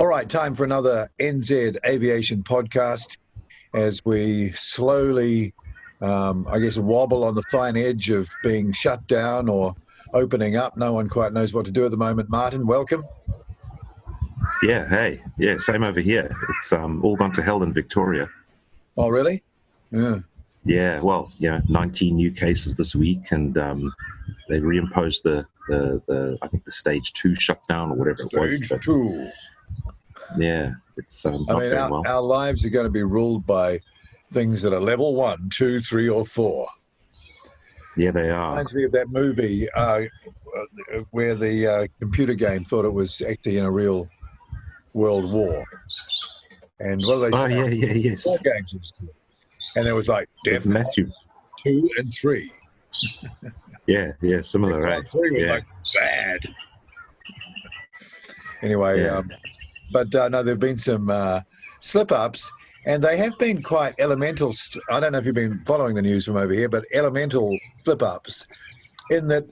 All right, time for another NZ Aviation Podcast as we slowly, wobble on the fine edge of being shut down or opening up. No one quite knows what to do at the moment. Martin, welcome. Yeah, hey. Yeah, same over here. It's all gone to hell in Victoria. Oh, really? Yeah. Yeah, well, 19 new cases this week, and they reimposed the I think the stage 2 shutdown or whatever it was. Stage 2. Yeah, it's not going well. Our lives are going to be ruled by things that are level 1, 2, 3, or 4. Yeah, they are. Reminds me of that movie where the computer game thought it was actually in a real world war. And what do they say? Yes. 4 games was good. And it was like Death Matthew 2 and 3. Yeah, similar, right? 3 was like bad. Anyway, but no, there have been some slip-ups, and they have been quite elemental. I don't know if you've been following the news from over here, but elemental slip-ups in that,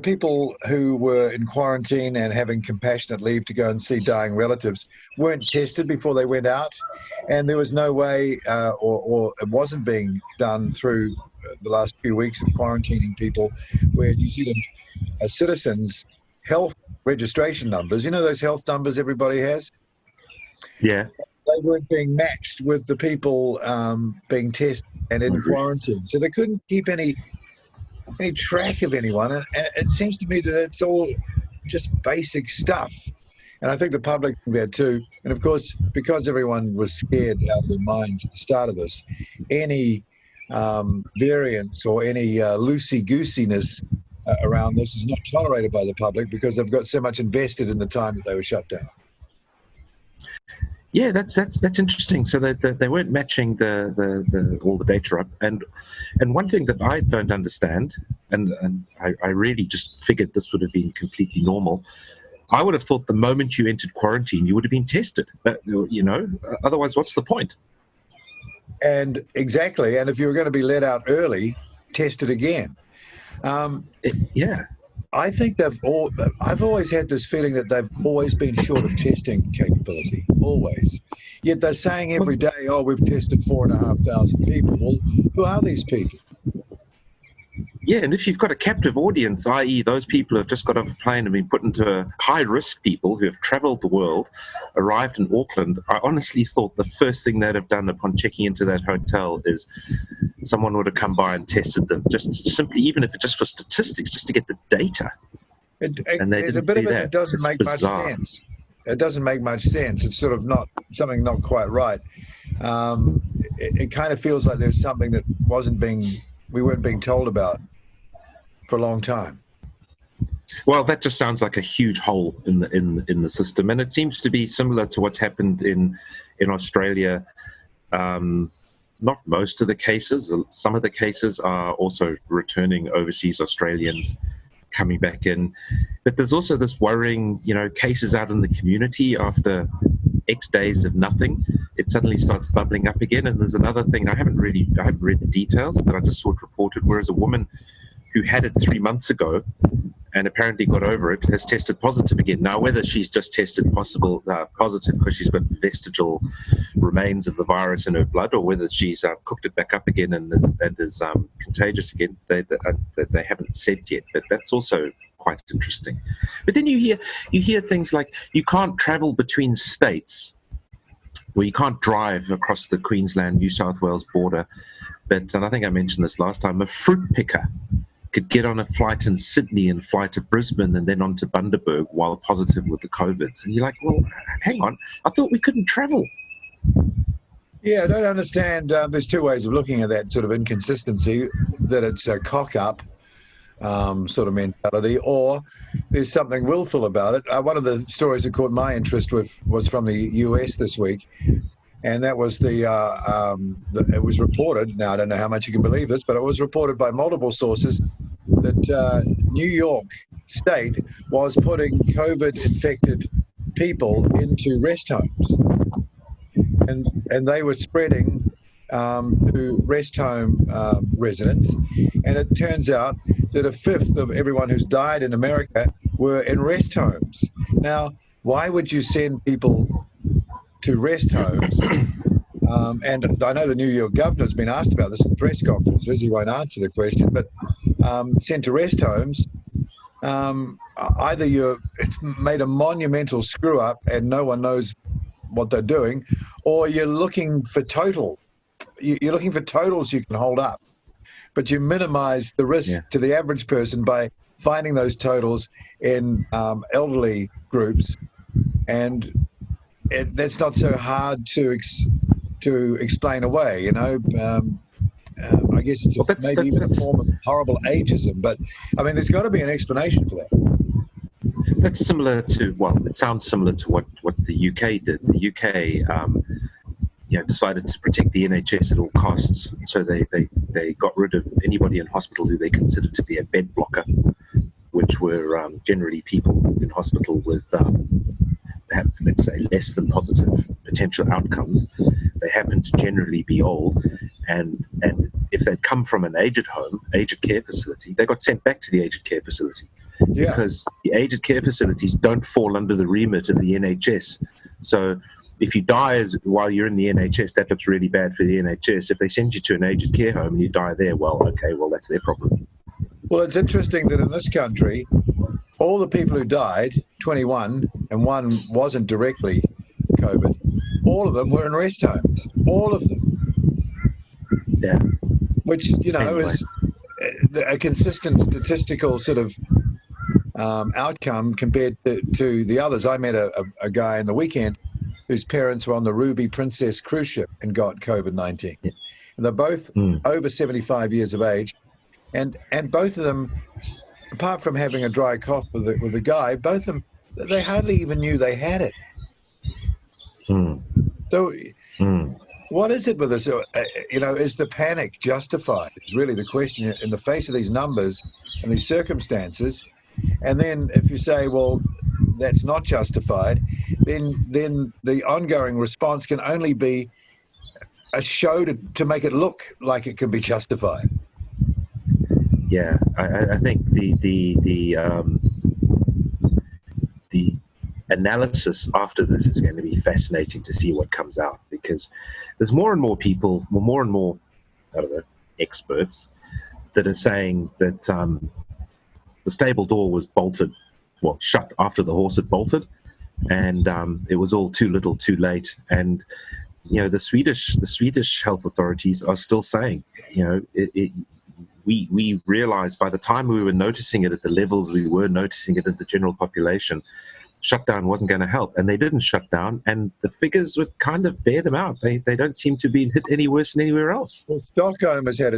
people who were in quarantine and having compassionate leave to go and see dying relatives weren't tested before they went out, and there was no way, or it wasn't being done through the last few weeks of quarantining people, where New Zealand citizens' health registration numbers, those health numbers everybody has? Yeah. They weren't being matched with the people being tested and in quarantine. So they couldn't keep any track of anyone. And it seems to me that it's all just basic stuff. And I think the public think that too. And of course, because everyone was scared out of their minds at the start of this, any variance or any loosey-goosiness around this is not tolerated by the public because they've got so much invested in the time that they were shut down. Yeah, that's interesting. So they weren't matching the all the data up, and one thing that I don't understand, and I really just figured this would have been completely normal. I would have thought the moment you entered quarantine, you would have been tested. But, otherwise, what's the point? And exactly, and if you were going to be let out early, test it again. I think I've always had this feeling that they've always been short of testing capability, always. Yet they're saying every day, we've tested 4,500 people. Well, who are these people? Yeah, and if you've got a captive audience, i.e. those people who have just got off a plane and been put into high-risk people who have travelled the world, arrived in Auckland, I honestly thought the first thing they'd have done upon checking into that hotel is someone would have come by and tested them, just simply, even if it's just for statistics, just to get the data. There's a bit of it that doesn't make much sense. It doesn't make much sense. It's sort of not quite right. It kind of feels like there's something that we weren't being told about for a long time. Well, that just sounds like a huge hole in the system, and it seems to be similar to what's happened in Australia. Not most of the cases. Some of the cases are also returning overseas Australians coming back in, but there's also this worrying, cases out in the community after X days of nothing. It suddenly starts bubbling up again. And there's another thing, I haven't read the details, but I just saw it reported, whereas a woman who had it 3 months ago and apparently got over it has tested positive again. Now, whether she's just tested positive because she's got vestigial remains of the virus in her blood, or whether she's cooked it back up again and is contagious again, they haven't said yet. But that's also quite interesting. But then you hear things like you can't travel between states, or you can't drive across the Queensland-New South Wales border. But, and I think I mentioned this last time, a fruit picker could get on a flight in Sydney and fly to Brisbane and then on to Bundaberg while positive with the COVIDs. And you're like, well, hang on, I thought we couldn't travel. Yeah, I don't understand. There's two ways of looking at that sort of inconsistency, that it's a cock-up sort of mentality, or there's something willful about it. One of the stories that caught my interest was from the US this week, and that was it was reported, now I don't know how much you can believe this, but it was reported by multiple sources that New York State was putting COVID-infected people into rest homes. And they were spreading to rest home residents. And it turns out that a fifth of everyone who's died in America were in rest homes. Now, why would you send people to rest homes? And I know the New York governor's been asked about this in press conferences. He won't answer the question, but sent to rest homes, either you've made a monumental screw up and no one knows what they're doing, or you're looking for totals you can hold up, but you minimize the risk to the average person by finding those totals in elderly groups, and that's not so hard to explain away, you know. I guess it's maybe even a form of horrible ageism, but I mean, there's got to be an explanation for that. That's similar to, well, it sounds similar to what the UK did. The UK, decided to protect the NHS at all costs, so they got rid of anybody in hospital who they considered to be a bed blocker, which were generally people in hospital with perhaps, let's say, less than positive potential outcomes. They happened to generally be old, and if they'd come from an aged care facility, they got sent back to the aged care facility. Yeah. Because the aged care facilities don't fall under the remit of the NHS. So if you die while you're in the NHS, that looks really bad for the NHS. If they send you to an aged care home and you die there, well, that's their problem. Well, it's interesting that in this country, all the people who died, 21, and one wasn't directly COVID, all of them were in rest homes. All of them. Yeah. Which, is a consistent statistical sort of outcome compared to the others. I met a guy in the weekend whose parents were on the Ruby Princess cruise ship and got COVID-19. Yeah. And they're both over 75 years of age. And both of them, apart from having a dry cough with the guy, both of them, they hardly even knew they had it. So what is it with this? Is the panic justified? It's really the question in the face of these numbers and these circumstances. And then if you say, well, that's not justified, then the ongoing response can only be a show to make it look like it can be justified. Yeah, I think the analysis after this is going to be fascinating to see what comes out, because there's more and more people, more and more, I don't know, experts that are saying that the stable door was shut after the horse had bolted, and it was all too little, too late. And the Swedish health authorities are still saying, we realized by the time we were noticing it at the levels we were noticing it in the general population, shutdown wasn't going to help, and they didn't shut down, and the figures would kind of bear them out. They don't seem to be hit any worse than anywhere else. Well, Stockholm has had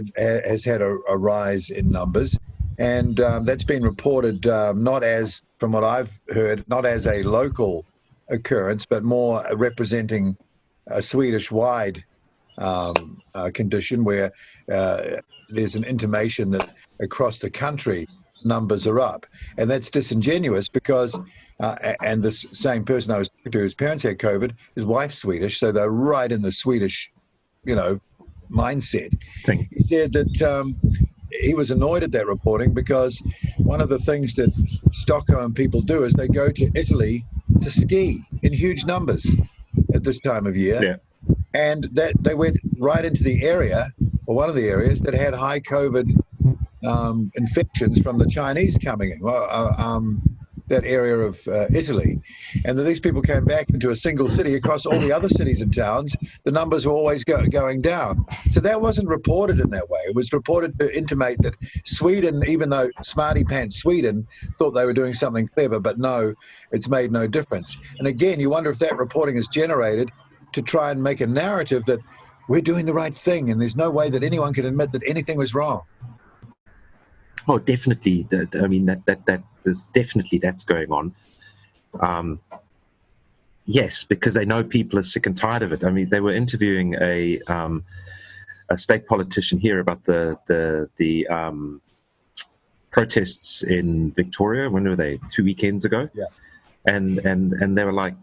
a rise in numbers, and that's been reported not as, from what I've heard, not as a local occurrence, but more representing a Swedish-wide condition where there's an intimation that across the country numbers are up. And that's disingenuous because, and this same person I was talking to, his parents had COVID, his wife's Swedish, so they're right in the Swedish, mindset. He said that he was annoyed at that reporting because one of the things that Stockholm people do is they go to Italy to ski in huge numbers at this time of year. Yeah. And that they went right into the area, or one of the areas, that had high COVID infections from the Chinese coming in, that area of Italy. And then these people came back into a single city. Across all the other cities and towns, the numbers were always going down. So that wasn't reported in that way. It was reported to intimate that Sweden, even though Smarty Pants Sweden thought they were doing something clever, but no, it's made no difference. And again, you wonder if that reporting is generated to try and make a narrative that we're doing the right thing and there's no way that anyone can admit that anything was wrong. Oh, definitely. I mean, there's definitely that's going on. Yes, because they know people are sick and tired of it. I mean, they were interviewing a state politician here about the protests in Victoria. When were they? 2 weekends ago. Yeah. And they were like,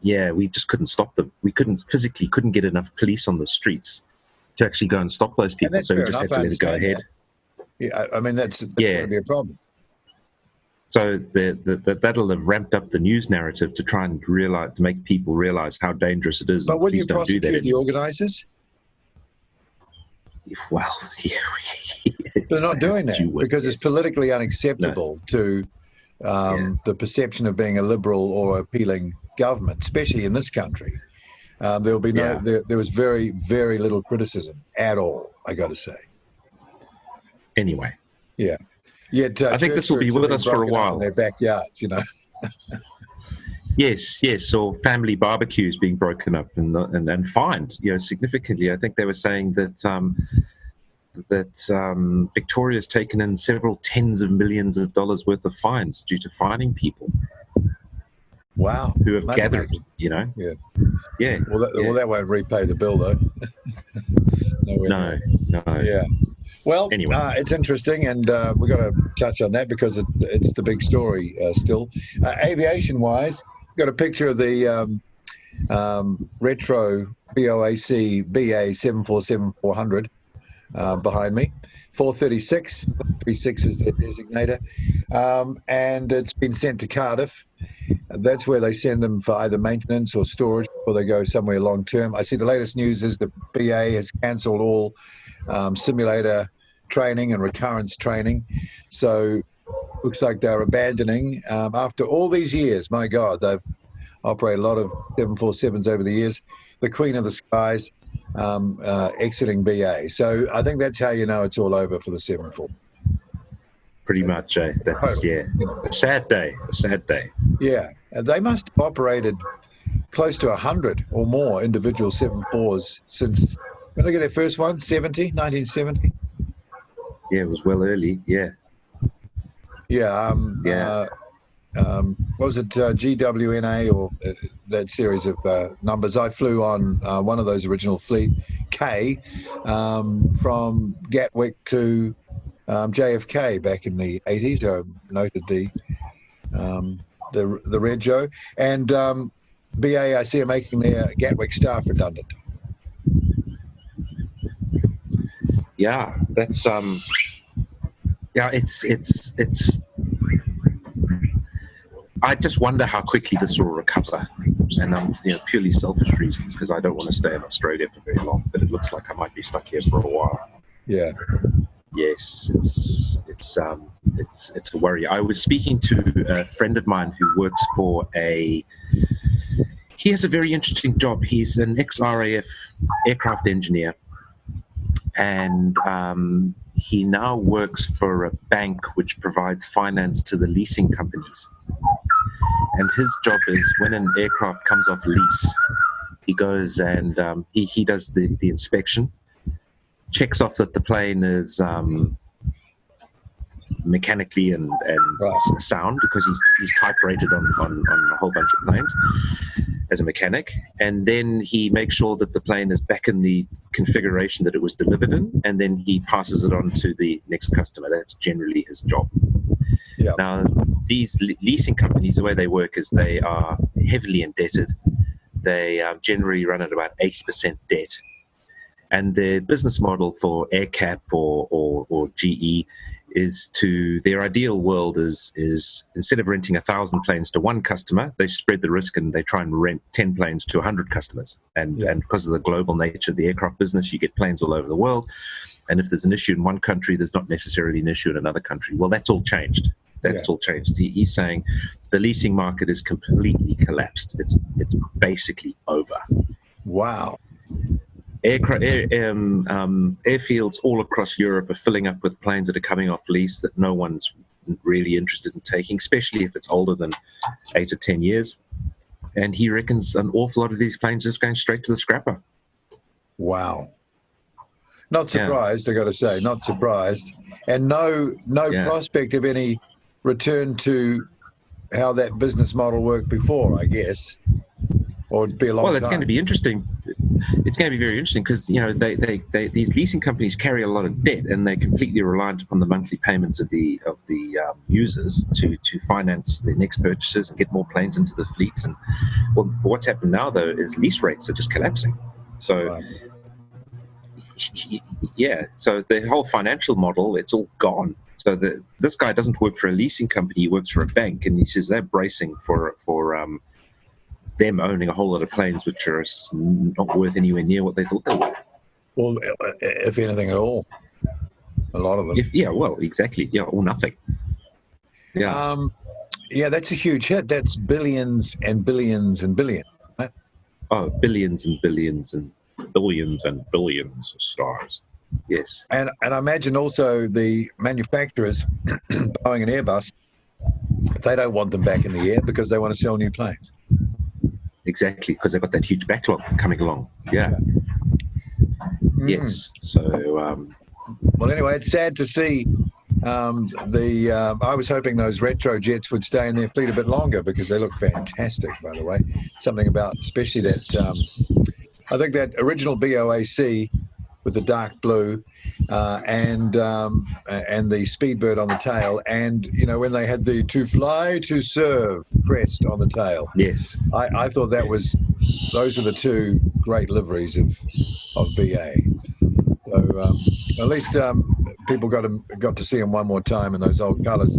yeah, we just couldn't stop them. We couldn't get enough police on the streets to actually go and stop those people. So we just had to let it go ahead. Yeah, I mean, that's going to be a problem. So that'll have ramped up the news narrative to try and make people realize how dangerous it is. But will you don't do that prosecute the organisers? Well, they're not doing that because it's politically unacceptable to the perception of being a liberal or appealing government, especially in this country. There will be there was very, very little criticism at all, I got to say. Anyway. Yeah. Yet, I think this will be with us for a while. In their backyards, you know. Yes. Or family barbecues being broken up and fined, significantly. I think they were saying that Victoria's taken in several tens of millions of dollars worth of fines due to fining people. Wow. Who have gathered, Yeah. Yeah. Well, that won't repay the bill, though. No. Yeah. Well, anyway, it's interesting, and we've got to touch on that because it's the big story still. Aviation-wise, got a picture of the retro BOAC BA 747-400 behind me. 436, 36 is their designator, and it's been sent to Cardiff. That's where they send them for either maintenance or storage before they go somewhere long term. I see the latest news is the BA has cancelled all simulator training and recurrence training. So looks like they're abandoning after all these years. My God, they've operated a lot of 747s over the years. The Queen of the Skies exiting BA. So I think that's how you know it's all over for the 74. Pretty much, that's a sad day. Yeah, they must have operated close to 100 or more individual 74s since, when did they get their first one? 1970? Yeah, it was well early, yeah. What was it, GWNA or that series of numbers? I flew on one of those original fleet, K, from Gatwick to JFK back in the 80s. I noted the rego. And BA, I see, are making their Gatwick staff redundant. Yeah, that's it's. I just wonder how quickly this will recover, and purely selfish reasons, because I don't want to stay in Australia for very long. But it looks like I might be stuck here for a while. Yeah. Yes, it's a worry. I was speaking to a friend of mine who works for he has a very interesting job. He's an ex-RAF aircraft engineer, and he now works for a bank which provides finance to the leasing companies. And his job is, when an aircraft comes off lease, he goes and he does the inspection, checks off that the plane is mechanically and sound, because he's type rated on a whole bunch of planes as a mechanic, and then he makes sure that the plane is back in the configuration that it was delivered in, and then he passes it on to the next customer. That's generally his job. Yeah. Now, these leasing companies, the way they work is they are heavily indebted. They generally run at about 80% debt. And their business model for AerCap or GE is their ideal world is instead of renting 1,000 planes to one customer, they spread the risk and they try and rent 10 planes to 100 customers. And because of the global nature of the aircraft business, you get planes all over the world. And if there's an issue in one country, there's not necessarily an issue in another country. Well, that's all changed. All changed. He's saying the leasing market is completely collapsed. It's basically over. Wow. Airfields all across Europe are filling up with planes that are coming off lease that no one's really interested in taking, especially if it's older than 8 or 10 years. And he reckons an awful lot of these planes are just going straight to the scrapper. Wow. Not surprised, I got to say, not surprised. And no prospect of any return to how that business model worked before, I guess. Or it'd be a long time. Well, it's going to be interesting. It's going to be very interesting because these leasing companies carry a lot of debt, and they're completely reliant upon the monthly payments of the users to finance their next purchases and get more planes into the fleet. And what's happened now, though, is lease rates are just collapsing. So, so the whole financial model, it's all gone. So this guy doesn't work for a leasing company; he works for a bank, and he says they're bracing for them owning a whole lot of planes which are not worth anywhere near what they thought they were. Well, if anything at all, a lot of them. Well, exactly. Yeah, or nothing. Yeah. Yeah, that's a huge hit. That's billions and billions and billions. Right? Oh, billions and billions and billions and billions of stars. Yes. And I imagine also the manufacturers, Boeing and Airbus, they don't want them back in the air because they want to sell new planes. Exactly, because they've got that huge backlog coming along. Yeah. Yes. So. Well, anyway, it's sad to see. I was hoping those retro jets would stay in their fleet a bit longer because they look fantastic, by the way. Something about, especially that, I think that original BOAC with the dark blue and the Speedbird on the tail, and when they had the "To Fly to Serve" crest on the tail. Yes, I thought those were the two great liveries of BA. So at least people got to see them one more time in those old colours.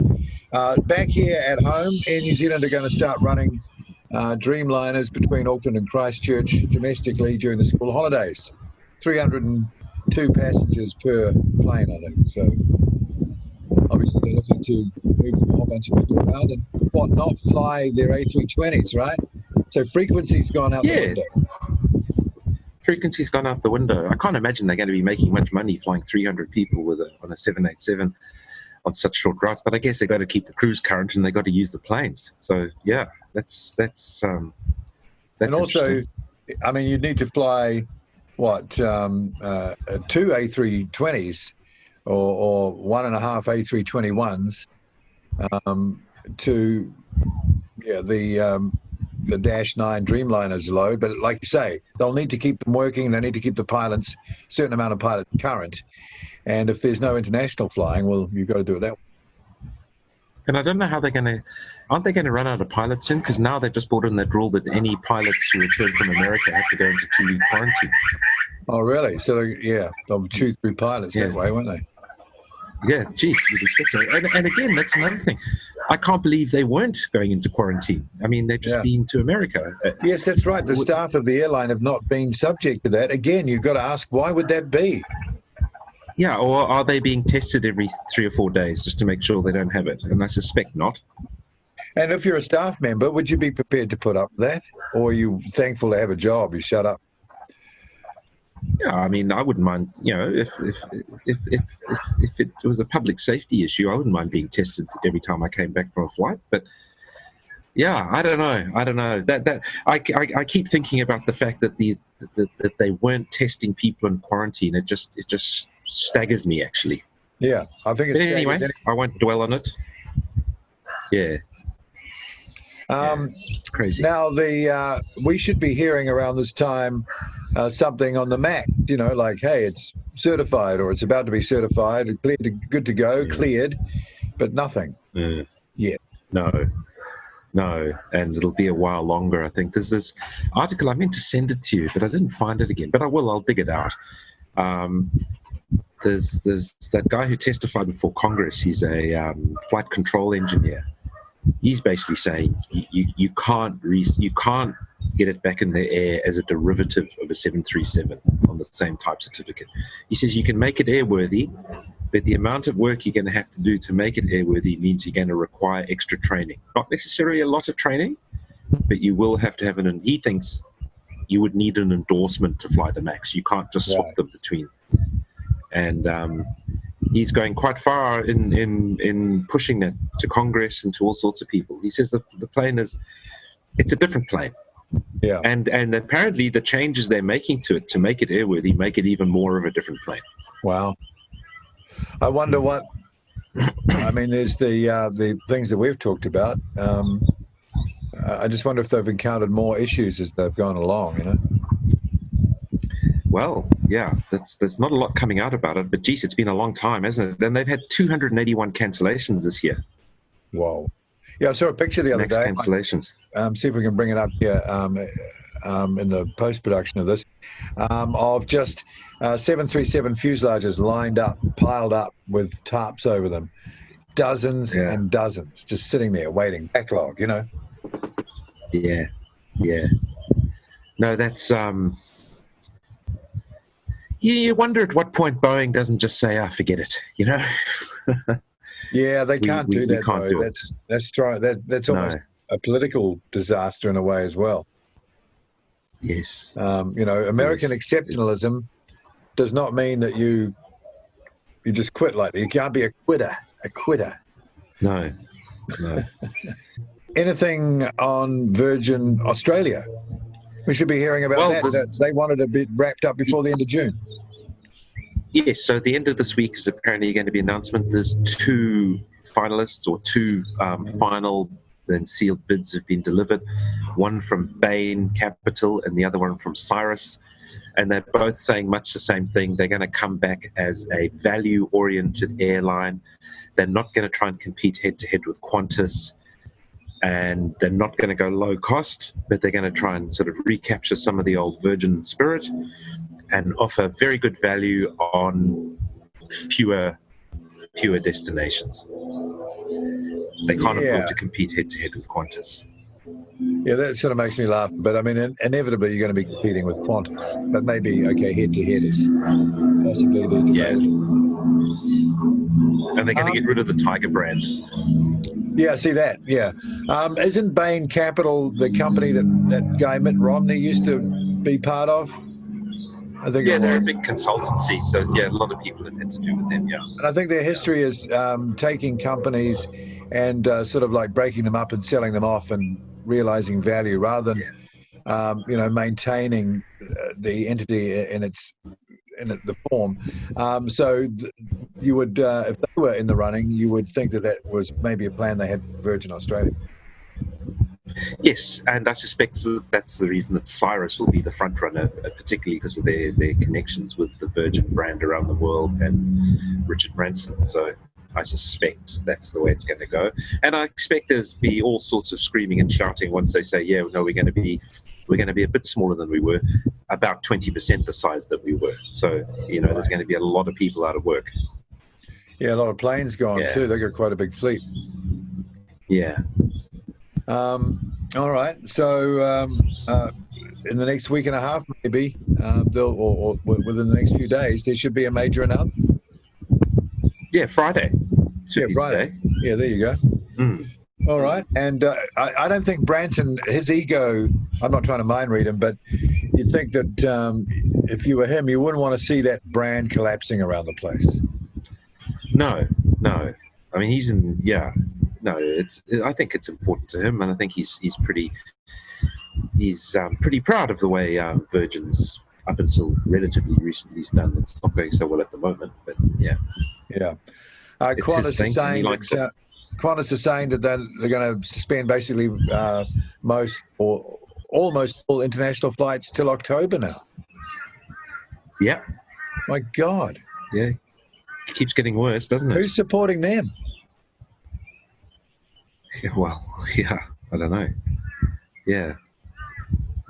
Back here at home, Air New Zealand are going to start running Dreamliners between Auckland and Christchurch domestically during the school holidays. 302 passengers per plane, I think. So obviously they're looking to move a whole bunch of people around and not fly their A320s, right? So frequency's gone out the window. Frequency's gone out the window. I can't imagine they're going to be making much money flying 300 people on a 787 on such short routes. But I guess they've got to keep the crews current and they've got to use the planes. So yeah, that's and also, I mean, you'd need to fly two A320s or 1.5 A321s to the Dash 9 Dreamliners load, but like you say, they'll need to keep them working. They need to keep the pilots, certain amount of pilots current. And if there's no international flying, well, you've got to do it that way. And I don't know how aren't they going to run out of pilots soon? Because now they've just brought in that rule that any pilots who return from America have to go into 2-week quarantine. Oh, really? So, they'll chew through pilots that way, won't they? Yeah, geez, you'd expect so. And again, that's another thing. I can't believe they weren't going into quarantine. I mean, they've just been to America. Yes, that's right. The staff of the airline have not been subject to that. Again, you've got to ask, why would that be? Yeah, or are they being tested every 3 or 4 days just to make sure they don't have it? And I suspect not. And if you're a staff member, would you be prepared to put up with that? Or are you thankful to have a job? You shut up. Yeah, I mean, I wouldn't mind, if it was a public safety issue, I wouldn't mind being tested every time I came back from a flight. But yeah, I don't know. That I keep thinking about the fact that that they weren't testing people in quarantine. It just staggers me, actually. Yeah, I think it's anyway. I won't dwell on it. Yeah. It's crazy. Now, we should be hearing around this time something on the MAX, like, hey, it's certified or it's about to be certified, good to go, cleared, but nothing yet. No, and it'll be a while longer, I think. There's this article, I meant to send it to you, but I didn't find it again, but I'll dig it out. There's that guy who testified before Congress. He's a flight control engineer. He's basically saying you can't get it back in the air as a derivative of a 737 on the same type certificate. He says you can make it airworthy, but the amount of work you're going to have to do to make it airworthy means you're going to require extra training. Not necessarily a lot of training, but you will have to have he thinks you would need an endorsement to fly the MAX. You can't just swap them between. And he's going quite far in pushing that to Congress and to all sorts of people. He says the plane it's a different plane. Yeah. And apparently the changes they're making to it to make it airworthy make it even more of a different plane. Wow. I wonder what. I mean, there's the things that we've talked about. I just wonder if they've encountered more issues as they've gone along. Well, yeah, there's not a lot coming out about it, but geez, it's been a long time, hasn't it? And they've had 281 cancellations this year. Whoa. Yeah, I saw a picture the other day. Cancellations. See if we can bring it up here in the post-production of this, of just 737 fuselages lined up, piled up with tarps over them. dozens and dozens just sitting there waiting, backlog, you know. Yeah. No, that's you wonder at what point Boeing doesn't just say, forget it, you know. Yeah, they can't do that, can't though. do That's almost a political disaster in a way as well. Yes. You know, American exceptionalism does not mean that you just quit like that. You can't be a quitter. No. Anything on Virgin Australia? We should be hearing about that. They wanted to be wrapped up before the end of June. Yes, so the end of this week is apparently going to be an announcement. There's 2 finalists or 2 final and sealed bids have been delivered. One from Bain Capital and the other one from Cyrus. And they're both saying much the same thing. They're going to come back as a value-oriented airline. They're not going to try and compete head-to-head with Qantas. And they're not going to go low cost, but they're going to try and sort of recapture some of the old Virgin spirit and offer very good value on fewer destinations. They can't afford to compete head-to-head with Qantas. Yeah, that sort of makes me laugh. But, I mean, inevitably you're going to be competing with Qantas. But maybe, head-to-head is possibly the debate. Yeah. And they're going to get rid of the Tiger brand. Yeah, see that, yeah. Isn't Bain Capital the company that guy Mitt Romney used to be part of? I think they're a big consultancy, so a lot of people have had to do with them, And I think their history is taking companies and sort of like breaking them up and selling them off and realizing value rather than, maintaining the entity in the form. You would, if they were in the running, you would think that was maybe a plan they had for Virgin Australia. Yes, and I suspect that's the reason that Cyrus will be the front runner, particularly because of their connections with the Virgin brand around the world and Richard Branson. So I suspect that's the way it's going to go. And I expect there's be all sorts of screaming and shouting once they say, we're going to be a bit smaller than we were, about 20% the size that we were. So, there's going to be a lot of people out of work. Yeah, a lot of planes gone too. They've got quite a big fleet. Yeah. All right. So in the next week and a half, maybe, or within the next few days, there should be a major announcement. Yeah, Friday. Friday. Yeah, there you go. Mm. All right. And I don't think Branson, his ego, I'm not trying to mind read him, but you'd think that if you were him, you wouldn't want to see that brand collapsing around the place. No. I mean, he's in, no, I think it's important to him, and I think he's pretty proud of the way Virgin's up until relatively recently has done. It's not going so well at the moment, but yeah. Qantas is saying that they're going to suspend basically most or almost all international flights till October now. Yeah. My God. Yeah. It keeps getting worse, doesn't it? Who's supporting them? Yeah, well, I don't know. Yeah.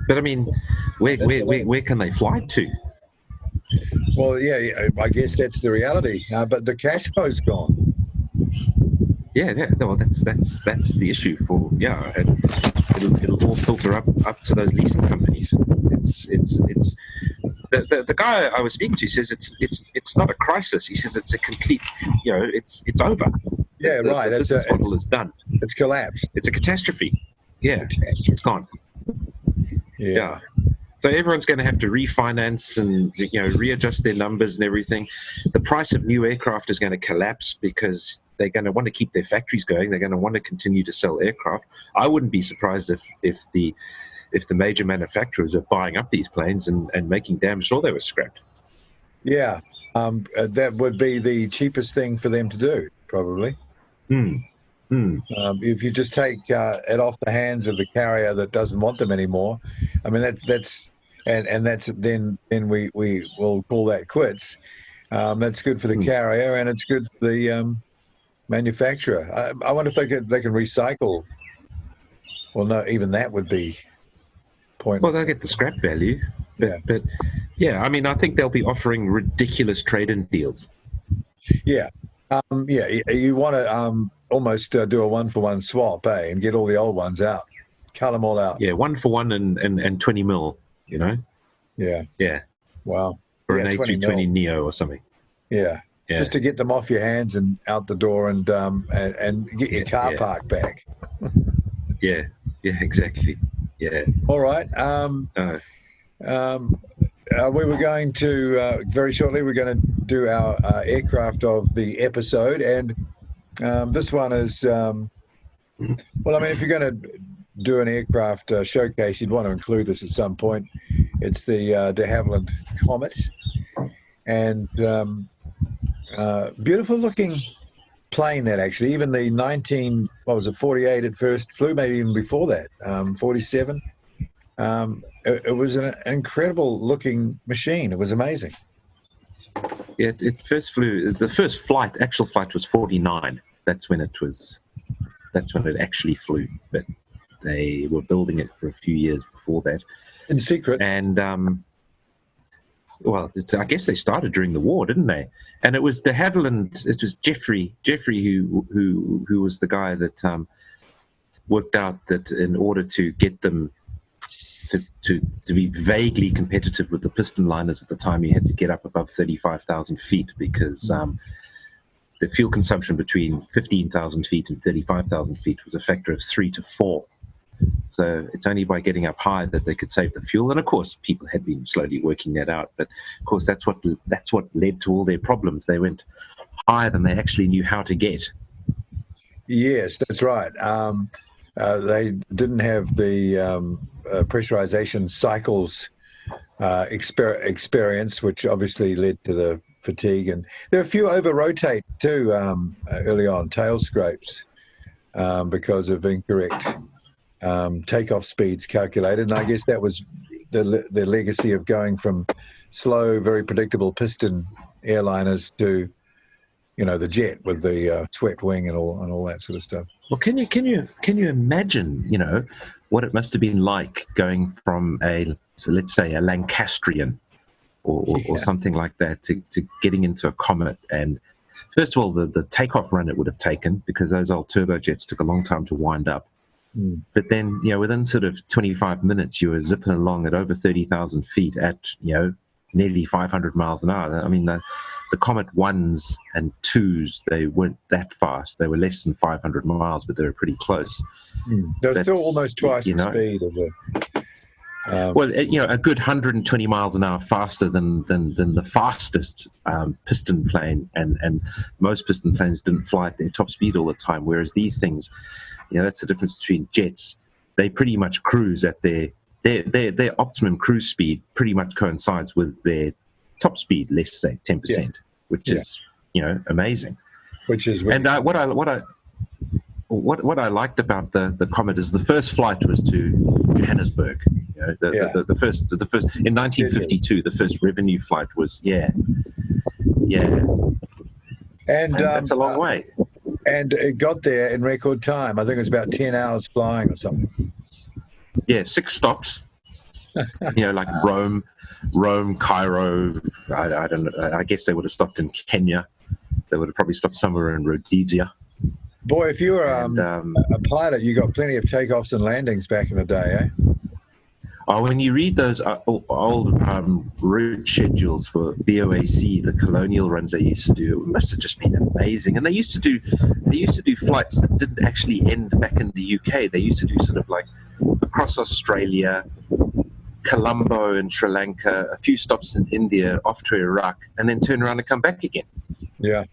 But I mean, where can they fly to? Well, I guess that's the reality. But the cash flow's gone. Yeah. Well, that's the issue for and it'll all filter up to those leasing companies. It's the guy I was speaking to says it's not a crisis. He says it's a complete it's over. Yeah, right. The business model is done. It's collapsed. It's a catastrophe. Yeah, it's gone. Yeah. So everyone's going to have to refinance and readjust their numbers and everything. The price of new aircraft is going to collapse because they're going to want to keep their factories going. They're going to want to continue to sell aircraft. I wouldn't be surprised if the major manufacturers are buying up these planes and making damn sure they were scrapped. Yeah, that would be the cheapest thing for them to do, probably. If you just take it off the hands of the carrier that doesn't want them anymore, I mean that's then we will call that quits. That's good for the carrier and it's good for the manufacturer. I wonder if they can recycle. Well, no, even that would be pointless. Well, they'll get the scrap value, but I mean, I think they'll be offering ridiculous trade-in deals. Yeah. Yeah, you want to almost do a one-for-one swap, and get all the old ones out, cut them all out. Yeah, 1-for-1 and 20 mil, Yeah. Yeah. Wow. Or Yeah, an 20 mil. A320 Neo or something. Yeah. Just to get them off your hands and out the door and get your car park back. Yeah, exactly. Yeah. All right. We were going to very shortly. We're going to do our aircraft of the episode, and this one is well. I mean, if you're going to do an aircraft showcase, you'd want to include this at some point. It's the de Havilland Comet, and beautiful looking plane that actually. Even the 48 at first flew, maybe even before that, 47. It was an incredible looking machine. It was amazing. Yeah, it first flew. The first actual flight was 49. That's when it actually flew. But they were building it for a few years before that, in secret. And I guess they started during the war, didn't they? And it was de Havilland. It was Jeffrey who was the guy that worked out that in order to get them to be vaguely competitive with the piston liners at the time, you had to get up above 35,000 feet because the fuel consumption between 15,000 feet and 35,000 feet was a factor of 3 to 4. So it's only by getting up high that they could save the fuel. And of course, people had been slowly working that out. But of course, that's what led to all their problems. They went higher than they actually knew how to get. Yes, that's right. They didn't have the pressurization cycles experience, which obviously led to the fatigue. And there are a few over-rotate too early on, tail scrapes, because of incorrect takeoff speeds calculated. And I guess that was the legacy of going from slow, very predictable piston airliners to, the jet with the swept wing and all that sort of stuff. Well, can you imagine, what it must have been like going from let's say a Lancastrian or something like that to getting into a Comet. And first of all, the takeoff run it would have taken, because those old turbojets took a long time to wind up. But then, within sort of 25 minutes, you were zipping along at over 30,000 feet at, nearly 500 miles an hour. I mean, the Comet 1s and 2s, they weren't that fast. They were less than 500 miles, but they were pretty close. They're still almost twice the speed of the... a good 120 miles an hour faster than the fastest piston plane, and most piston planes didn't fly at their top speed all the time, whereas these things, that's the difference between jets. They pretty much cruise at their optimum cruise speed pretty much coincides with their top speed, let's say 10%, which is amazing. Which is really what I liked about the Comet is the first flight was to Johannesburg. The first in 1952, the first revenue flight was and that's a long way. And it got there in record time. I think it was about 10 hours flying or something. Yeah, 6 stops. Like Rome, Cairo. I don't know. I guess they would have stopped in Kenya. They would have probably stopped somewhere in Rhodesia. Boy, if you were a pilot, you got plenty of takeoffs and landings back in the day, eh? Oh, when you read those old route schedules for BOAC, the colonial runs they used to do, it must have just been amazing. And they used to do flights that didn't actually end back in the UK. They used to do sort of like across Australia, Colombo in Sri Lanka, a few stops in India, off to Iraq, and then turn around and come back again. Yeah.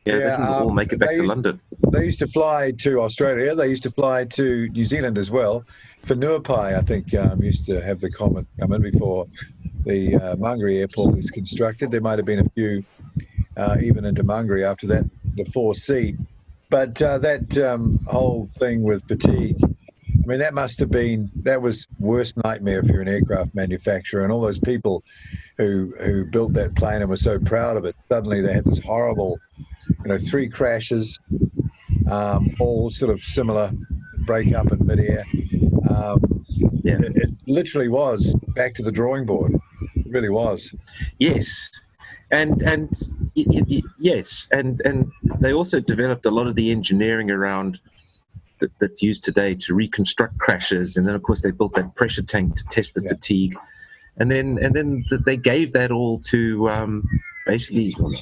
They didn't all make it back to London. They used to fly to Australia. They used to fly to New Zealand as well. For Nuapai, I think, used to have the Comet come in before the Mangere airport was constructed. There might have been a few even into Mangere after that, the 4C. But that whole thing with fatigue, I mean, that was worst nightmare if you're an aircraft manufacturer. And all those people who built that plane and were so proud of it, suddenly they had this horrible, 3 crashes, all sort of similar, break up in midair. It literally was back to the drawing board. It really was. Yes. And Yes, and they also developed a lot of the engineering around that's used today to reconstruct crashes, and then of course they built that pressure tank to test the fatigue, and then they gave that all to basically. Well,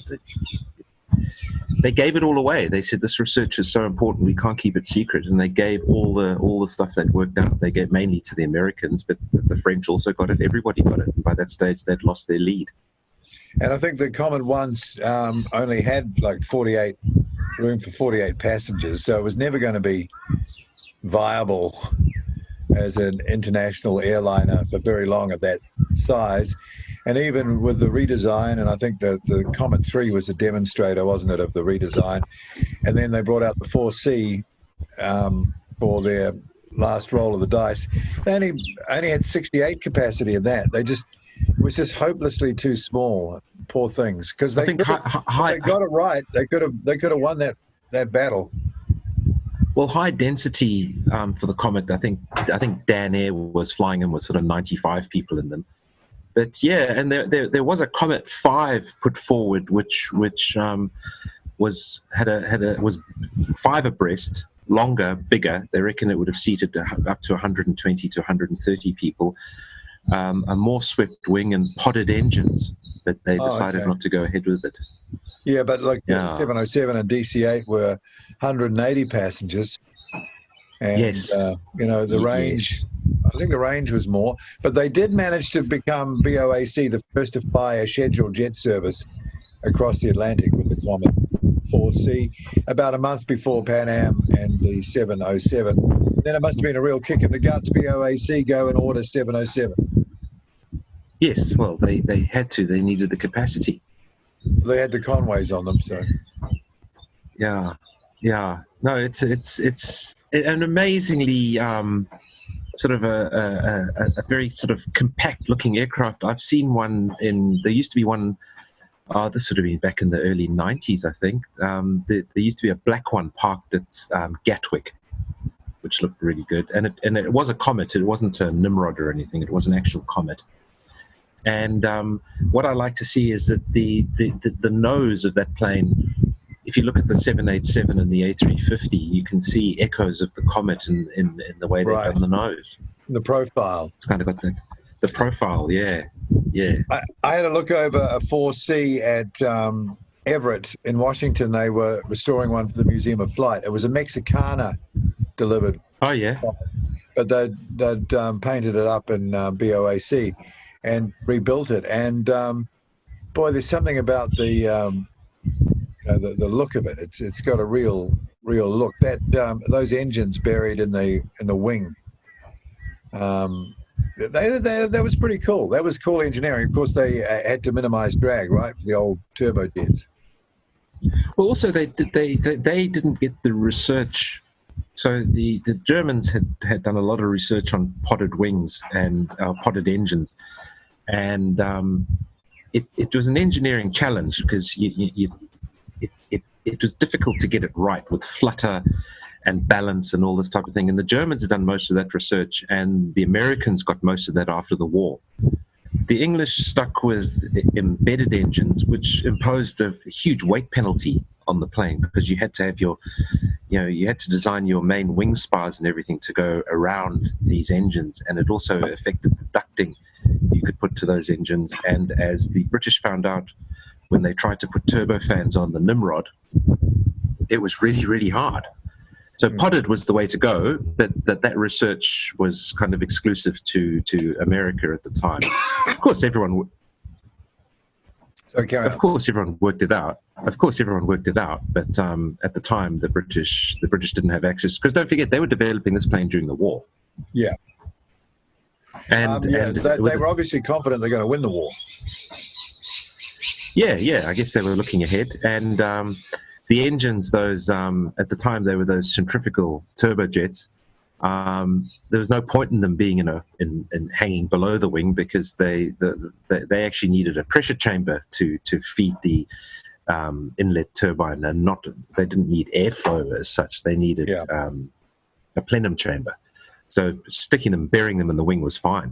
they gave it all away. They said this research is so important, we can't keep it secret, and they gave all the stuff that worked out. They gave mainly to the Americans, but the French also got it. Everybody got it. And by that stage, they'd lost their lead. And I think the Comet once only had like room for 48 passengers, so it was never going to be viable as an international airliner for very long at that size. And even with the redesign, and I think the Comet 3 was a demonstrator, wasn't it, of the redesign. And then they brought out the 4C for their last roll of the dice. They only had 68 capacity in that. It was just hopelessly too small. Poor things, because they got it right. They could have won that battle. Well, high density for the Comet, I think Dan Air was flying in with sort of 95 people in them. But yeah, and there was a Comet 5 put forward, which was 5 abreast, longer, bigger. They reckon it would have seated up to 120 to 130 people. A more swept wing and podded engines, but they decided not to go ahead with it. Yeah, but like the 707 and DC-8 were 180 passengers. And, yes. The range, yes. I think the range was more. But they did manage to become BOAC, the first to fly a scheduled jet service across the Atlantic with the Comet 4C, about a month before Pan Am and the 707. Then it must have been a real kick in the guts. BOAC go and order 707. Yes, well, they had to. They needed the capacity. They had the Conways on them, so. Yeah. No, it's an amazing sort of a very sort of compact-looking aircraft. I've seen one there used to be one. This would have been back in the early 90s, I think. There used to be a black one parked at Gatwick, which looked really good. And it was a Comet. It wasn't a Nimrod or anything. It was an actual Comet. And what I like to see is that the nose of that plane, if you look at the 787 and the A350, you can see echoes of the Comet in the way they've done the nose. The profile. It's kind of got the profile, yeah. I had a look over a 4C at Everett in Washington. They were restoring one for the Museum of Flight. It was a Mexicana delivered. Oh, yeah. But they'd painted it up in BOAC and rebuilt it. And, boy, there's something about the look of it. It's got a real look. Those engines buried in the wing. That was pretty cool. That was cool engineering. Of course, they had to minimize drag, right, for the old turbojets. Well, also they didn't get the research. So the Germans had done a lot of research on podded wings and podded engines, and it was an engineering challenge because it was difficult to get it right with flutter and balance and all this type of thing. And the Germans had done most of that research, and the Americans got most of that after the war. The English stuck with embedded engines, which imposed a huge weight penalty on the plane because you had to have you had to design your main wing spars and everything to go around these engines, and it also affected the ducting you could put to those engines. And as the British found out when they tried to put turbofans on the Nimrod, it was really, really hard. So podded was the way to go, but that research was kind of exclusive to America at the time. Of course, everyone worked it out. But at the time, the British didn't have access, because don't forget, they were developing this plane during the war. Yeah. And they were obviously confident they're going to win the war. Yeah. I guess they were looking ahead, and the engines, those at the time they were those centrifugal turbojets. There was no point in them being in hanging below the wing, because they actually needed a pressure chamber to feed the inlet turbine, and they didn't need airflow as such. They needed a plenum chamber. So burying them in the wing was fine.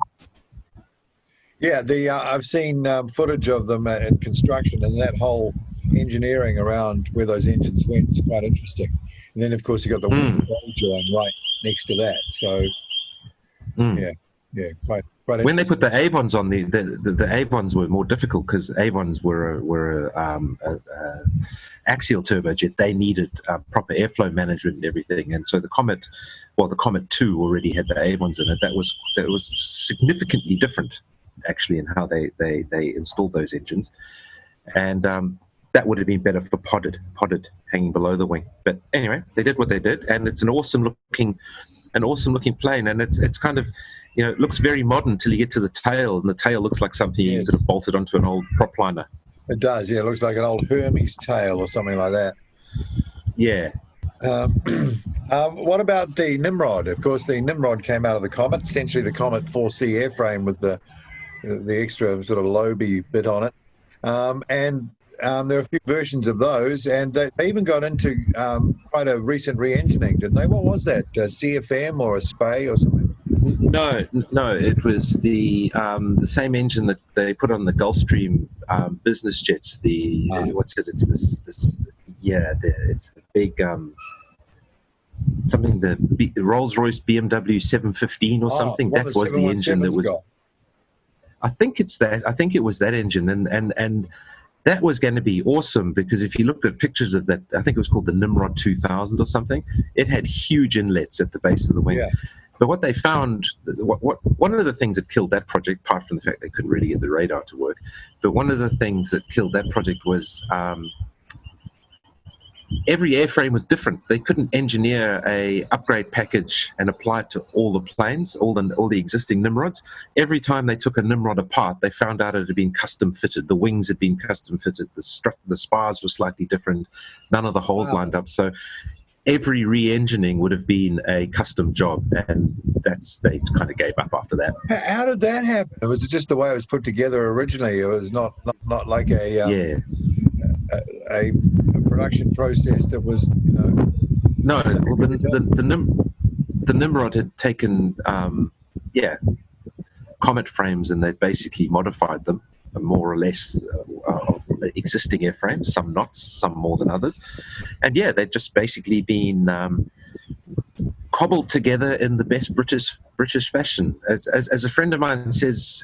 Yeah, I've seen footage of them in construction, and that whole engineering around where those engines went is quite interesting. And then, of course, you got the wing ball join right next to that. So, quite when they put the interesting. Avons on, the Avons were more difficult because Avons were a axial turbojet. They needed proper airflow management and everything, and so the Comet 2 already had the Avons in it. That was significantly different, actually, in how they installed those engines, and that would have been better for podded hanging below the wing. But anyway, they did what they did, and it's an awesome looking plane, and it's kind of, it looks very modern till you get to the tail, and the tail looks like something you could have bolted onto an old prop liner. It does, yeah. It looks like an old Hermes tail or something like that. Yeah. What about the Nimrod? Of course, the Nimrod came out of the Comet, essentially the Comet 4C airframe with the extra sort of loby bit on it. And there are a few versions of those, and they even got into quite a recent re-engineering, didn't they? What was that? CFM or a SPAY or something? No, it was the same engine that they put on the Gulfstream business jets. What's it? It's this. Yeah, it's the big something. The Rolls-Royce BMW 715 or something. That was the engine that was. Got. I think it's that. I think it was that engine, and that was going to be awesome, because if you looked at pictures of that, I think it was called the Nimrod 2000 or something. It had huge inlets at the base of the wing. Yeah. But what they found, one of the things that killed that project, apart from the fact they couldn't really get the radar to work, but one of the things that killed that project was every airframe was different. They couldn't engineer a upgrade package and apply it to all the planes, all the existing Nimrods. Every time they took a Nimrod apart, they found out it had been custom fitted. The wings had been custom fitted. The spars were slightly different. None of the holes lined up. So every re-engineering would have been a custom job, and they kind of gave up after that. How did that happen? Was it just the way it was put together originally? It was not like a production process that was, No, well, the Nimrod had taken Comet frames, and they'd basically modified them more or less of existing airframes, some not, some more than others. And they'd just basically been cobbled together in the best British fashion. As a friend of mine says,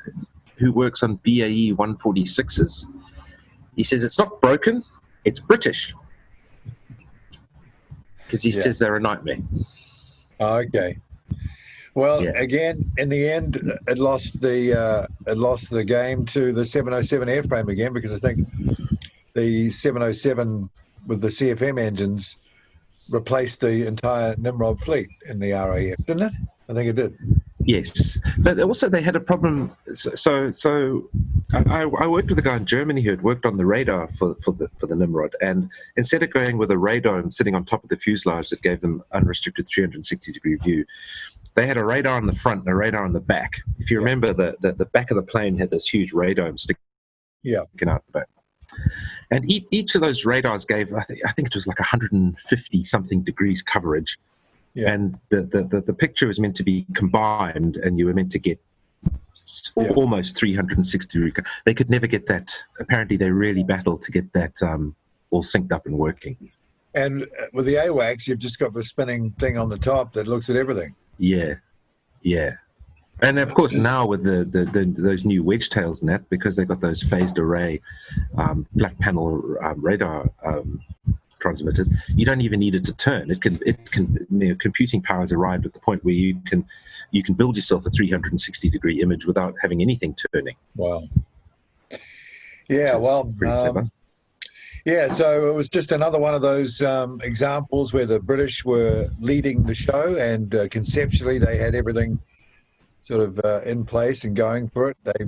who works on BAE 146s, he says it's not broken, it's British. Because he says they're a nightmare. Okay. Well, again, in the end, it lost the game to the 707 airframe again, because I think the 707 with the CFM engines replaced the entire Nimrod fleet in the RAF, didn't it? I think it did. Yes, but also they had a problem. So I worked with a guy in Germany who had worked on the radar for the Nimrod, and instead of going with a radome sitting on top of the fuselage that gave them unrestricted 360-degree view, they had a radar on the front and a radar on the back. If you remember, the back of the plane had this huge radome sticking out the back. And each of those radars gave, I think it was like 150 something degrees coverage. Yeah. And the picture was meant to be combined, and you were meant to get almost 360 degree. They could never get that. Apparently, they really battled to get that all synced up and working. And with the AWACS, you've just got the spinning thing on the top that looks at everything. Yeah. And of course, now with those new wedge tails and that, because they've got those phased array flat panel radar transmitters, you don't even need it to turn. It can computing power has arrived at the point where you can build yourself a 360-degree image without having anything turning. Wow. Yeah, well, so it was just another one of those examples where the British were leading the show, and conceptually they had everything sort of in place and going for it. They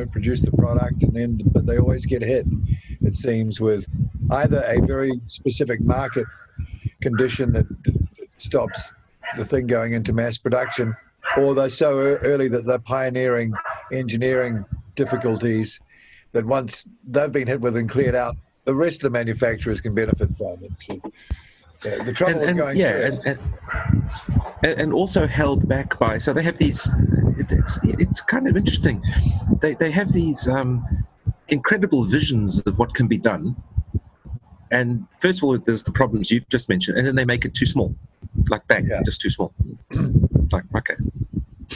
produced the product, but they always get hit, it seems, with either a very specific market condition that stops the thing going into mass production, or they're so early that they're pioneering engineering difficulties that once they've been hit with and cleared out, the rest of the manufacturers can benefit from it. The trouble with going and also held back by, so they have these, it's kind of interesting, they have these incredible visions of what can be done, And first of all, there's the problems you've just mentioned, and then they make it too small, like bang, just too small. It's like, okay.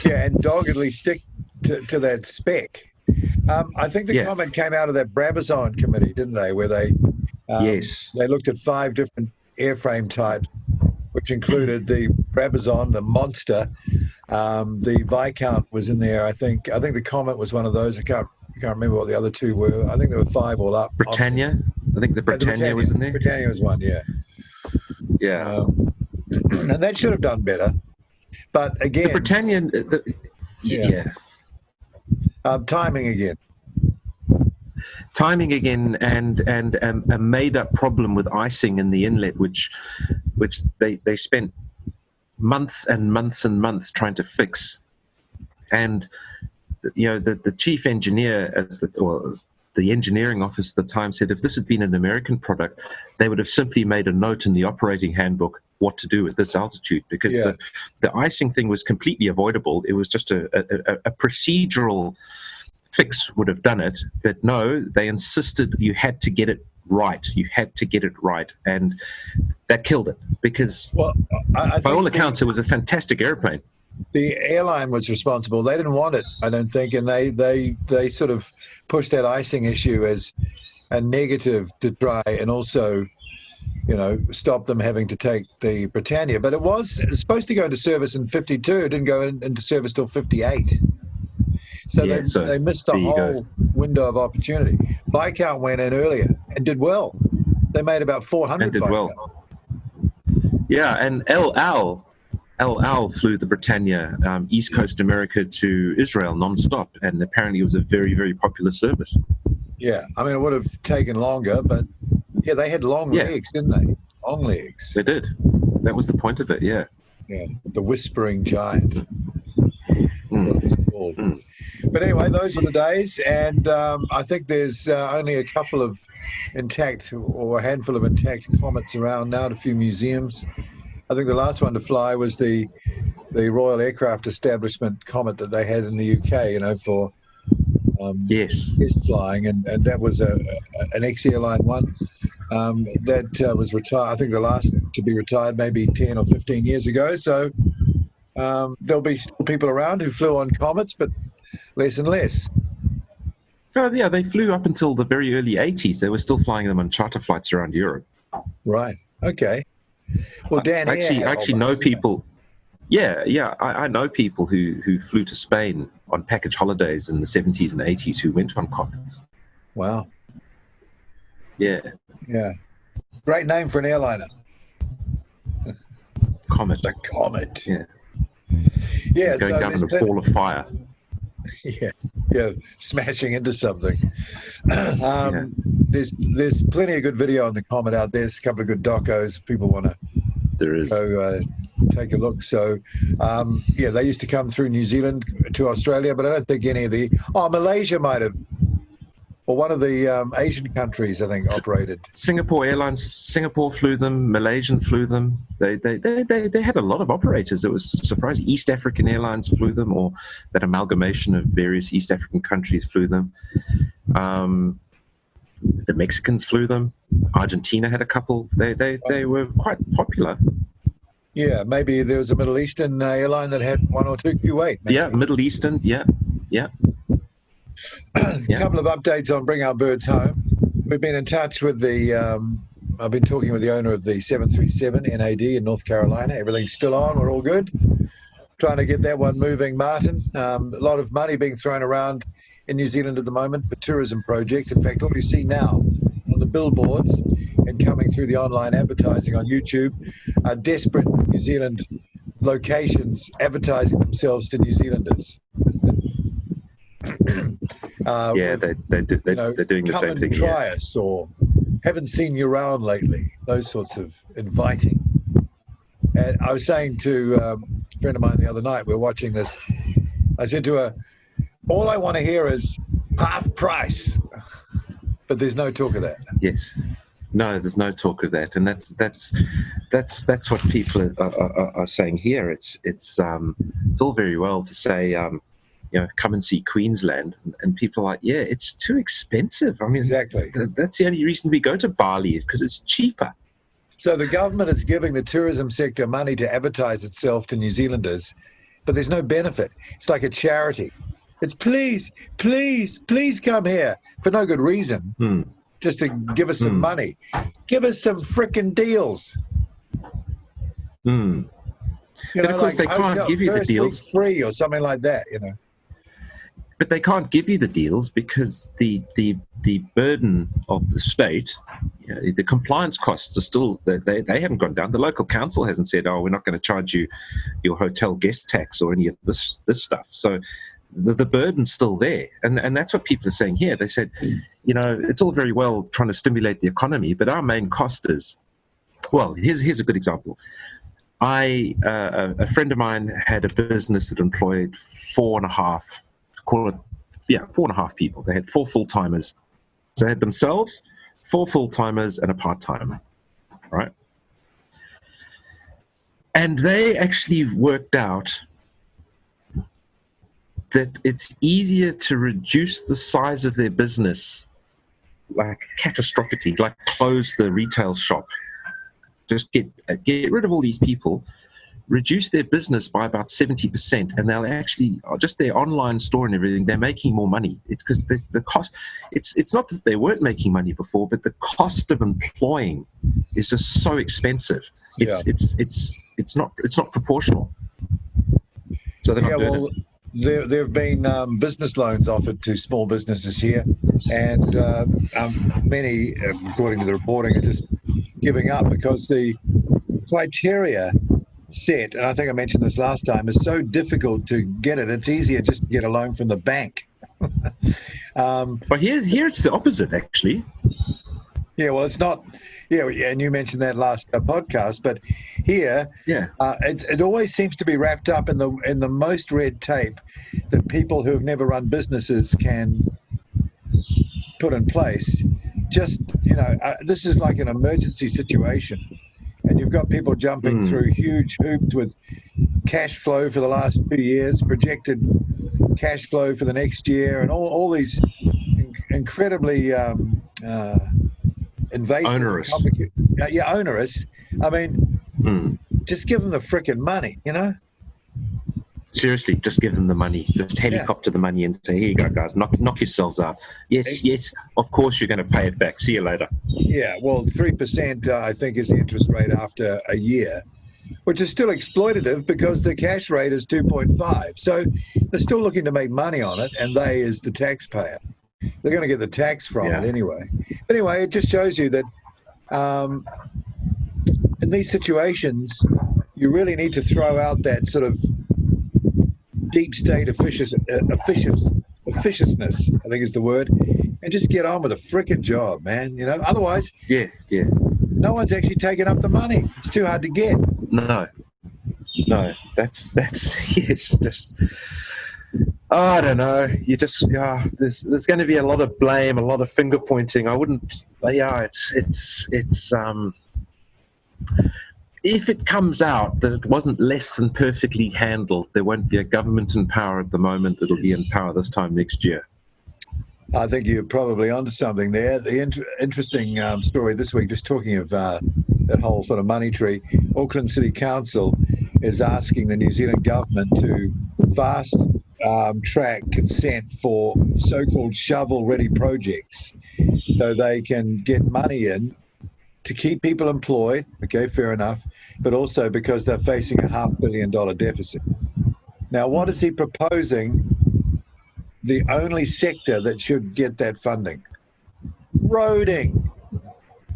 Yeah, and doggedly stick to that spec. I think the comment came out of that Brabazon committee, didn't they? Where they they looked at 5 different airframe types, which included the Brabazon, the Monster, the Viscount was in there. I think the Comet was one of those. I can't remember what the other 2 were. I think there were 5 all up. Britannia. I think the Britannia was in there. Britannia was one. Yeah. Yeah. And that should have done better. But again, the Britannia. Timing again, and a made-up problem with icing in the inlet, which they spent months and months and months trying to fix. And the chief engineer or the engineering office at the time said if this had been an American product, they would have simply made a note in the operating handbook what to do at this altitude, because the icing thing was completely avoidable. It was just a procedural fix would have done it, but no, they insisted you had to get it right. You had to get it right, and that killed it, because by all accounts, it was a fantastic airplane. The airline was responsible. They didn't want it, I don't think, and they sort of pushed that icing issue as a negative to try and also, stop them having to take the Britannia. But it was supposed to go into service in 52. It didn't go into service till 58. So they missed the whole window of opportunity. Viscount went in earlier and did well. They made about 400. And did well. Yeah, and El Al flew the Britannia East Coast America to Israel non-stop, and apparently it was a very, very popular service. Yeah, I mean, it would have taken longer, but they had long legs, didn't they? Long legs. They did. That was the point of it, yeah. Yeah, the Whispering Giant. What it was called. But anyway, those were the days, and I think there's only a couple of intact, or a handful of intact comets around now at a few museums. I think the last one to fly was the Royal Aircraft Establishment Comet that they had in the UK, for test flying, and that was an ex-airline one that was retired. I think the last to be retired maybe 10 or 15 years ago. So there'll be still people around who flew on comets, but less and less. Oh, yeah, they flew up until the very early 80s. They were still flying them on charter flights around Europe. Right. Okay. Well, Dan, I actually know people. I know people who flew to Spain on package holidays in the 70s and 80s who went on comets. Wow. Yeah. Yeah. Great name for an airliner. Comet. The Comet. Yeah. Yeah. Going down in a ball of fire. Yeah, smashing into something. There's plenty of good video on the Comet out there. There's a couple of good docos if people want to go take a look. So, they used to come through New Zealand to Australia, but I don't think any of Malaysia might have, or one of the Asian countries, I think, operated. Singapore Airlines, Singapore flew them, Malaysian flew them. They had a lot of operators. It was surprising. East African Airlines flew them, or that amalgamation of various East African countries flew them. The Mexicans flew them. Argentina had a couple. They were quite popular. Yeah, maybe there was a Middle Eastern airline that had one or two. Kuwait. Maybe. Yeah, Middle Eastern. Yeah. A couple of updates on Bring Our Birds Home. We've been in touch with I've been talking with the owner of the 737 NAD in North Carolina. Everything's still on. We're all good. Trying to get that one moving, Martin. A lot of money being thrown around in New Zealand at the moment for tourism projects. In fact, all you see now on the billboards and coming through the online advertising on YouTube are desperate New Zealand locations advertising themselves to New Zealanders. They're doing the same thing. Try us, or haven't seen you around lately. Those sorts of inviting. And I was saying to a friend of mine the other night, we're watching this. I said to her, "All I want to hear is half price," but there's no talk of that. Yes, no, there's no talk of that, and that's what people are saying here. It's all very well to say. come and see Queensland. And people are like, yeah, it's too expensive. I mean, Exactly. That's the only reason we go to Bali, is because it's cheaper. So the government is giving the tourism sector money to advertise itself to New Zealanders, but there's no benefit. It's like a charity. It's please, please, please come here for no good reason, just to give us some money. Give us some frickin' deals. But of course, they can't give you the deals free or something like that, But they can't give you the deals because the burden of the state, the compliance costs are still, they haven't gone down. The local council hasn't said, oh, we're not going to charge you your hotel guest tax or any of this stuff. So the burden's still there. And that's what people are saying here. They said, it's all very well trying to stimulate the economy, but our main cost is, well, here's a good example. A friend of mine had a business that employed 4.5 people. They had 4 full-timers. So they had themselves, 4 full-timers, and a part-timer, right? And they actually worked out that it's easier to reduce the size of their business, like catastrophically, like close the retail shop, just get rid of all these people, reduce their business by about 70%, and they'll actually, just their online store and everything, they're making more money. It's because the cost, it's not that they weren't making money before, but the cost of employing is just so expensive. It's not proportional. So they're not doing it. There have been business loans offered to small businesses here, and many, according to the reporting, are just giving up because the criteria set, and I think I mentioned this last time, is so difficult to get it. It's easier just to get a loan from the bank. But here it's the opposite, actually. Yeah, well, it's not. Yeah, and you mentioned that last podcast, but here, it always seems to be wrapped up in the most red tape that people who have never run businesses can put in place. Just this is like an emergency situation, and you've got people jumping through huge hoops with cash flow for the last 2 years, projected cash flow for the next year, and all these incredibly invasive, onerous. Onerous. I mean, just give them the frickin' money, Seriously, just give them the money. Just helicopter the money and say, here you go, guys, knock yourselves out. Yes, of course you're going to pay it back. See you later. Yeah, well, 3% I think is the interest rate after a year, which is still exploitative because the cash rate is 2.5. So they're still looking to make money on it, and they is the taxpayer. They're going to get the tax from it anyway. But anyway, it just shows you that in these situations, you really need to throw out that sort of deep state officiousness, I think is the word, and just get on with the frickin' job, man. Otherwise, no one's actually taking up the money. It's too hard to get. No, that's yes, just. I don't know. You just there's going to be a lot of blame, a lot of finger pointing. I wouldn't. It's if it comes out that it wasn't less than perfectly handled, there won't be a government in power at the moment. It'll be in power this time next year. I think you're probably onto something there. The interesting story this week, just talking of that whole sort of money tree, Auckland City Council is asking the New Zealand government to fast track consent for so-called shovel-ready projects so they can get money in to keep people employed. Okay, fair enough, but also because they're facing a $500 million deficit. Now, what is he proposing? The only sector that should get that funding? Roading.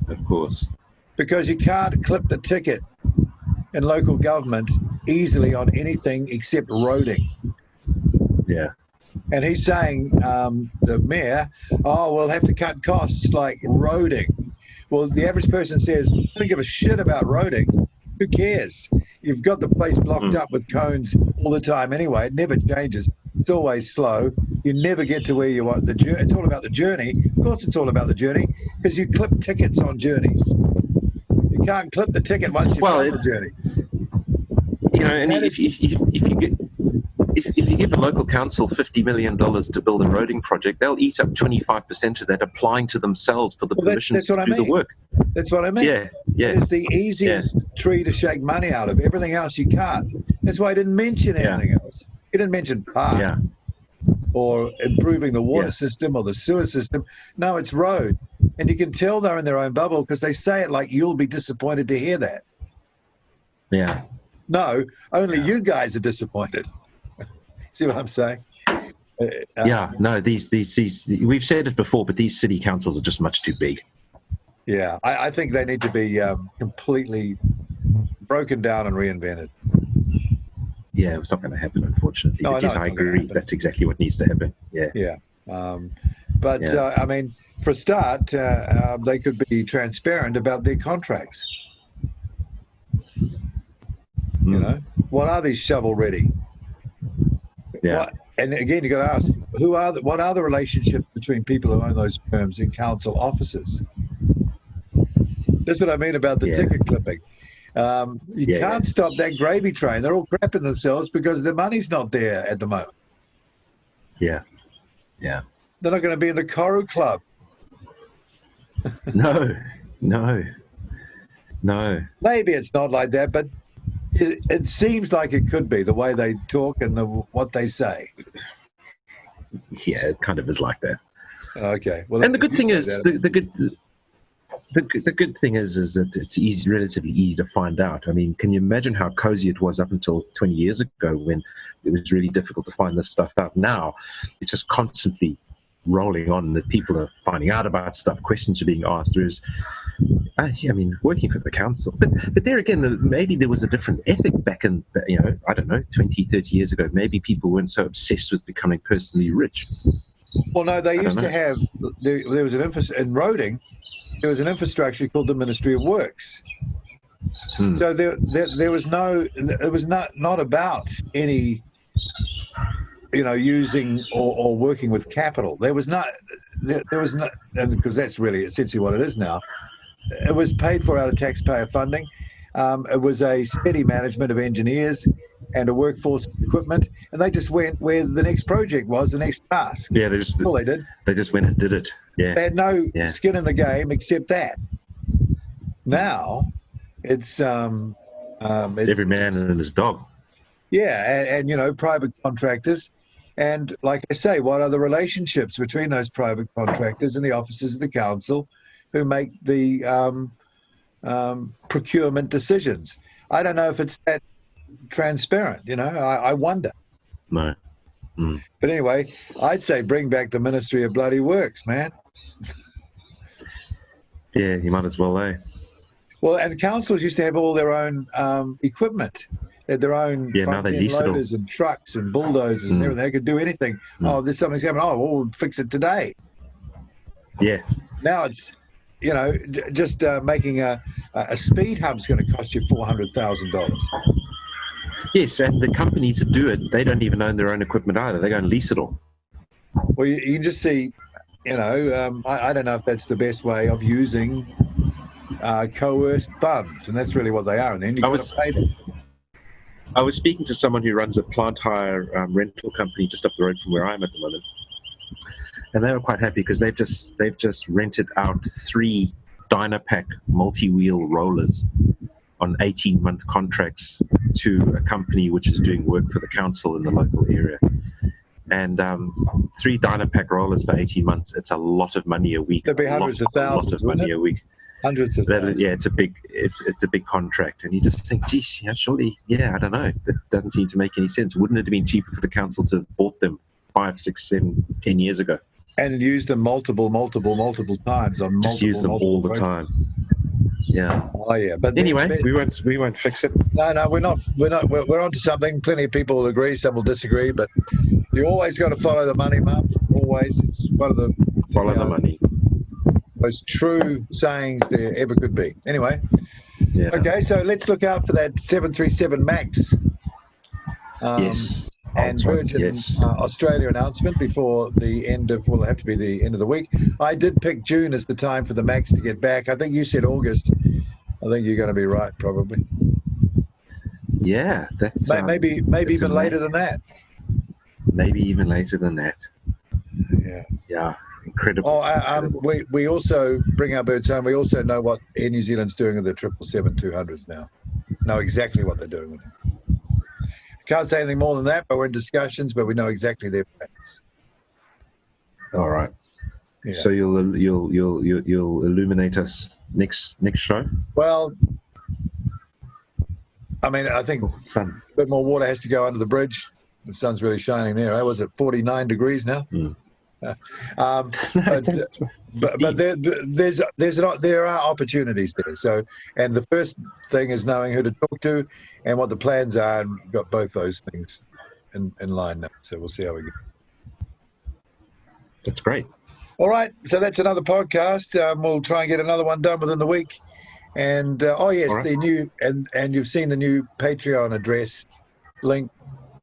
Of course. Because you can't clip the ticket in local government easily on anything except roading. Yeah. And he's saying, the mayor, we'll have to cut costs like roading. Well, the average person says, I don't give a shit about roading. Who cares? You've got the place blocked up with cones all the time anyway. It never changes. It's always slow. You never get to where you want. It's all about the journey. Of course it's all about the journey, because you clip tickets on journeys. You can't clip the ticket once you've done the journey. And if if you give a local council $50 million to build a roading project, they'll eat up 25% of that, applying to themselves for the permissions to do the work. That's what I mean. Yeah. It's the easiest tree to shake money out of. Everything else you can't. That's why I didn't mention anything else. He didn't mention park or improving the water system or the sewer system. No, it's road. And you can tell they're in their own bubble because they say it like you'll be disappointed to hear that. Yeah. No, only you guys are disappointed. See what I'm saying? These we've said it before, but these city councils are just much too big. Yeah, I think they need to be completely broken down and reinvented. Yeah, it's not going to happen, unfortunately. No, but yes, I agree. That's exactly what needs to happen. Yeah. Yeah. I mean, for a start, they could be transparent about their contracts. You know, what are these shovel ready? Yeah. And again, you got to ask, what are the relationships between people who own those firms and council officers? That's what I mean about the ticket clipping. You can't stop that gravy train. They're all crapping themselves because the money's not there at the moment. Yeah. They're not going to be in the Koru Club. No. Maybe it's not like that, but it seems like it could be the way they talk and what they say. Yeah, it kind of is like that. Okay. Well, and the good thing is the good thing is that it's relatively easy to find out. I mean, can you imagine how cozy it was up until 20 years ago when it was really difficult to find this stuff out? Now, it's just constantly rolling on that people are finding out about stuff, questions are being asked. Working for the council. But there again, maybe there was a different ethic back in, I don't know, 20, 30 years ago. Maybe people weren't so obsessed with becoming personally rich. Well, no, they used to have, there was an in roading, there was an infrastructure called the Ministry of Works. So there was no, it was not about any, using or working with capital. There was not, and because that's really essentially what it is now. It was paid for out of taxpayer funding. It was a steady management of engineers and a workforce of equipment, and they just went where the next project was, the next task. Yeah, that's all they did. They just went and did it. Yeah, they had no skin in the game except that. Now, it's every man and his dog. Yeah, and private contractors, and like I say, what are the relationships between those private contractors and the officers of the council who make the procurement decisions? I don't know if it's that transparent, I wonder. No. But anyway, I'd say bring back the Ministry of Bloody Works, man. Yeah, you might as well, eh? Well, and councils used to have all their own equipment. They had their own now they lease loaders and trucks and bulldozers and everything. They could do anything. Oh, there's something's happening. Oh, we'll fix it today. Yeah. Now it's, just making a speed hub's going to cost you $400,000. Yes, and the companies that do it, they don't even own their own equipment either. They go and lease it all. Well, you can just see, I don't know if that's the best way of using coerced funds, and that's really what they are. And then you've got to pay them. I was speaking to someone who runs a plant hire rental company just up the road from where I am at the moment. And they were quite happy because they've just rented out 3 Dynapack multi-wheel rollers on 18-month contracts to a company which is doing work for the council in the local area. And 3 Dynapack rollers for 18 months, it's a lot of money a week. There'd be hundreds of thousands, a lot of money a week. Hundreds of thousands. Yeah, it's a big contract. And you just think, geez, surely, I don't know. That doesn't seem to make any sense. Wouldn't it have been cheaper for the council to have bought them 5, 6, 7, 10 years ago? And use them multiple times on just use them all the time. Yeah. Oh yeah. But anyway, we won't fix it. No, we're not. We're onto something. Plenty of people will agree. Some will disagree. But you always got to follow the money, Mum. Always. It's one of the the money. Most true sayings there ever could be. Anyway. Yeah. Okay, so let's look out for that 737 MAX. Yes. And Virgin Australia announcement before the end of, it'll have to be the end of the week. I did pick June as the time for the MAX to get back. I think you said August. I think you're going to be right, probably. Yeah, that's maybe even later than that. maybe even later than that. Yeah. Yeah, incredible. Oh, incredible. we also bring our birds home. We also know what Air New Zealand's doing with the 777-200s now. Know exactly what they're doing with them. Can't say anything more than that, but we're in discussions, but we know exactly their plans. All right. Yeah. So you'll illuminate us next show. Well, I mean, I think sun. a bit more water has to go under the bridge. The sun's really shining there. I was at 49 degrees now. Mm. But there are opportunities there. So, and the first thing is knowing who to talk to and what the plans are, and we've got both those things in line now. So we'll see how we go. That's great. All right, so that's another podcast. We'll try and get another one done within the week. And right. the new and you've seen the new Patreon address link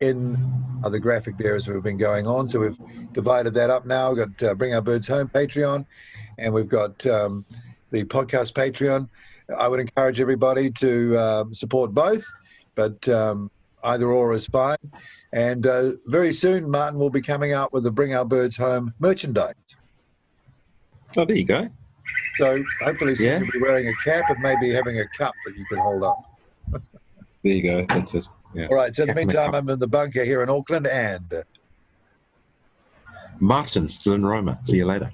in the graphic there as we've been going on. So we've divided that up now. We've got Bring Our Birds Home Patreon, and we've got the podcast Patreon. I would encourage everybody to support both, but either or is fine. And very soon, Martin will be coming out with the Bring Our Birds Home merchandise. Oh, there you go. So hopefully soon you'll be wearing a cap and maybe having a cup that you can hold up. There you go. That's it. Yeah. All right. So in the meantime, I'm in the bunker here in Auckland, and Martin, still in Roma. See you later.